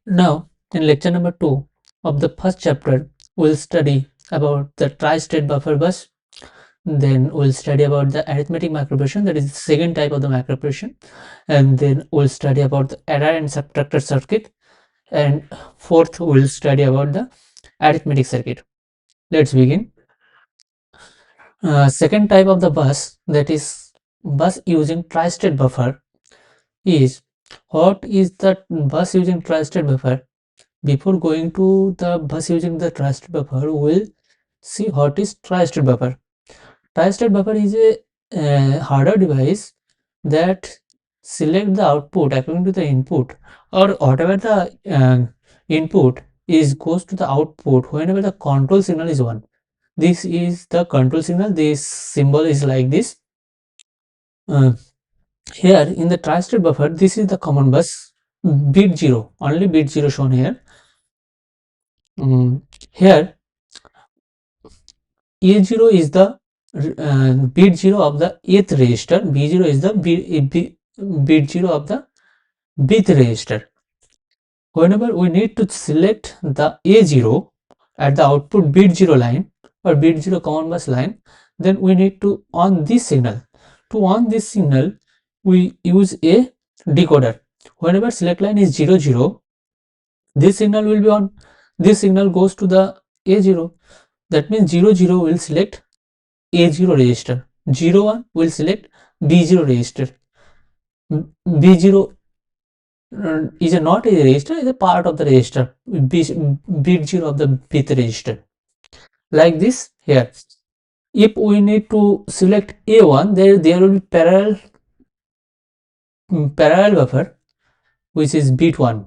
Now, in lecture number 2 of the first chapter, we'll study about the tri-state buffer bus. Then we'll study about the arithmetic microperation, that is the second type of the microperation. And then we'll study about the adder and subtractor circuit. And fourth, we'll study about the arithmetic circuit. Let's begin. Second type of the bus, that is bus using tri-state buffer, is what is the bus using tri-state buffer? Before going to the bus using the tri-state buffer, we'll see what is tri-state buffer. Tri-state buffer is a hardware device that select the output according to the input, or whatever the input is goes to the output whenever the control signal is 1. This is the control signal. This symbol is like this. Here in the tri-state buffer, this is the common bus, bit 0, only bit 0 shown here. Here A0 is the bit 0 of the 8th register, B0 is the bit 0 of the bit register. Whenever we need to select the A0 at the output bit 0 line or bit 0 common bus line, then we need to on this signal. To on this signal, we use a decoder. Whenever select line is 0 0, this signal will be on. This signal goes to the A0. That means 0 0 will select A0 register. 0 1 will select B0 register. B0 is not a register, is a part of the register, bit 0 of the bit register. Like this here. If we need to select A1, there will be parallel buffer, which is bit 1.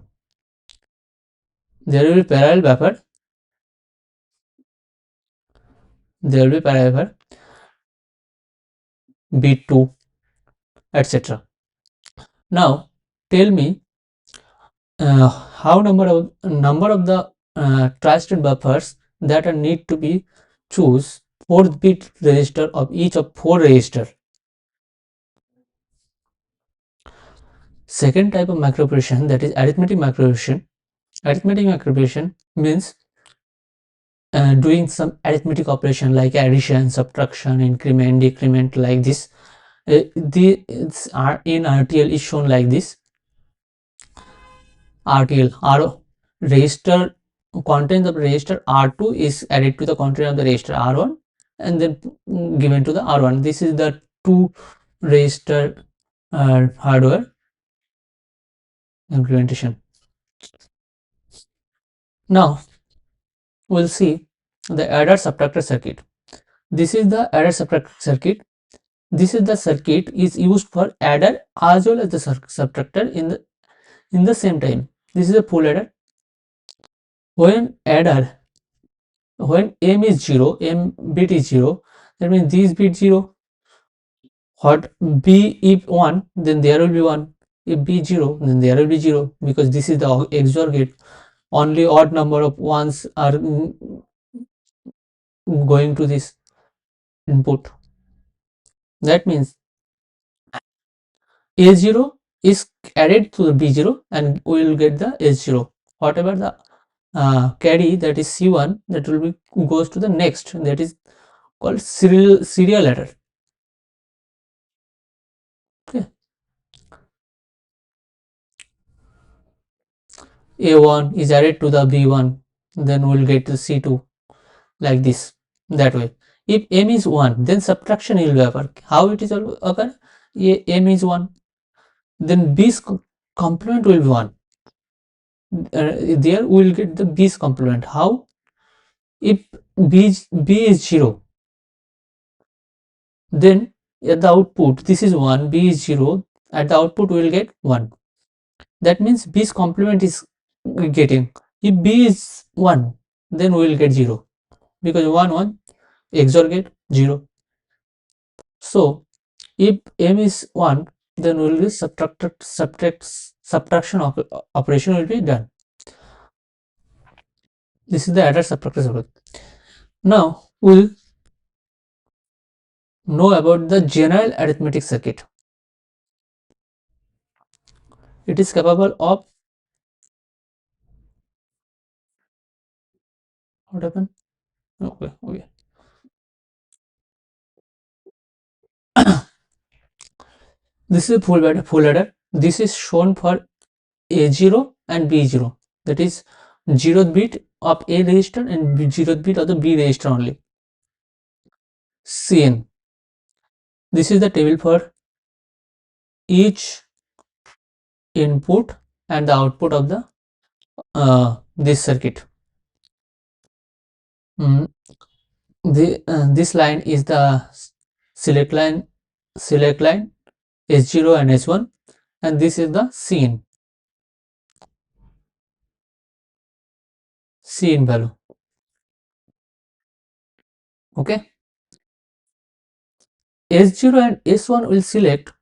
There will be parallel buffer. There will be parallel buffer, bit 2, etc. Now, tell me how number of the tri-state buffers that are need to be choose 4th bit register of each of 4 register. Second type of microperation, that is arithmetic microperation. Arithmetic microperation means doing some arithmetic operation like addition, subtraction, increment, decrement, like this. These are in RTL is shown like this. RTL, register content of register R2 is added to the content of the register R1 and then given to the R1. This is the 2 register hardware implementation. Now we'll see the adder subtractor circuit. This is the adder subtractor circuit. This is the circuit is used for adder as well as the subtractor in the same time. This is a full adder. When m is 0, m bit is 0, that means this bit 0. What b if 1, then there will be 1. If b 0, then there will be 0, because this is the XOR gate. Only odd number of ones are going to this input. That means A0 is added to the B0 and we will get the S0. Whatever the carry, that is C1, that will be goes to the next, that is called serial adder. Okay. A1 is added to the B1, then we'll get to C2, like this, that way. If m is 1, then subtraction will occur. How it is occur? M is 1, then b's complement will be 1. There we will get the b's complement. How? If b is 0, then at the output this is 1, b is 0, at the output we will get 1. That means b's complement is getting. If b is 1, then we will get 0, because 1 1 XOR get 0. So if m is 1, then we will be subtraction operation will be done. This is the adder subtractor circuit. Now we'll know about the general arithmetic circuit. It is capable of What happened? Okay, okay. This is a full adder. This is shown for A0 and B0. That is 0th bit of A register and 0th bit of the B register only. CN. This is the table for each input and the output of the this circuit. This line is the select line S0 and S1, and this is the Cin value. Okay, S0 and S1 will select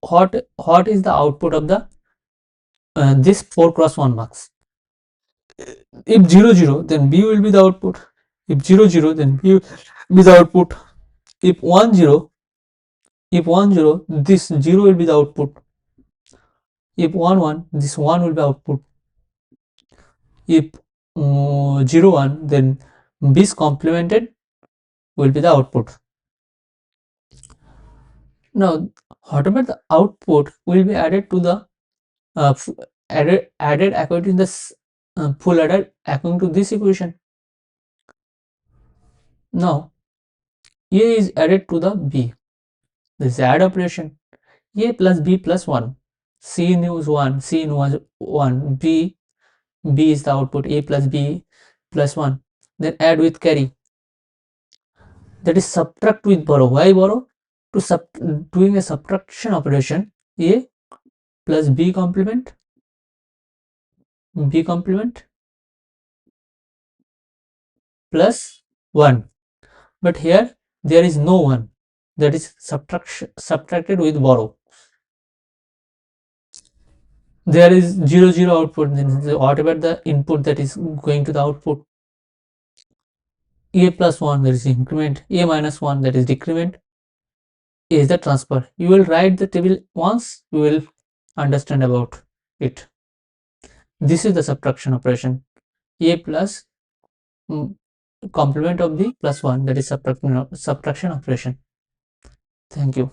what is the output of the this 4x1 marks. If 0 0, then B will be the output. If 0 0, then B will be the output. If 1 0, this 0 will be the output. If 1 1, this 1 will be output. If 0 1, then B is complemented will be the output. Now, whatever the output will be added to the added according to this full adder according to this equation. Now, A is added to the B. This is add operation. A plus B plus 1. C in is 1. C in was 1. B is the output. A plus B plus 1. Then add with carry. That is subtract with borrow. Why borrow? To doing a subtraction operation. A plus B complement plus 1. But here there is no 1. That is subtracted with borrow. There is 0 0 output. Then whatever the input that is going to the output. A plus 1, that is increment. A minus 1, that is decrement. A is the transfer. You will write the table once, you will understand about it. This is the subtraction operation. A plus complement of B plus 1, that is subtraction operation. Thank you.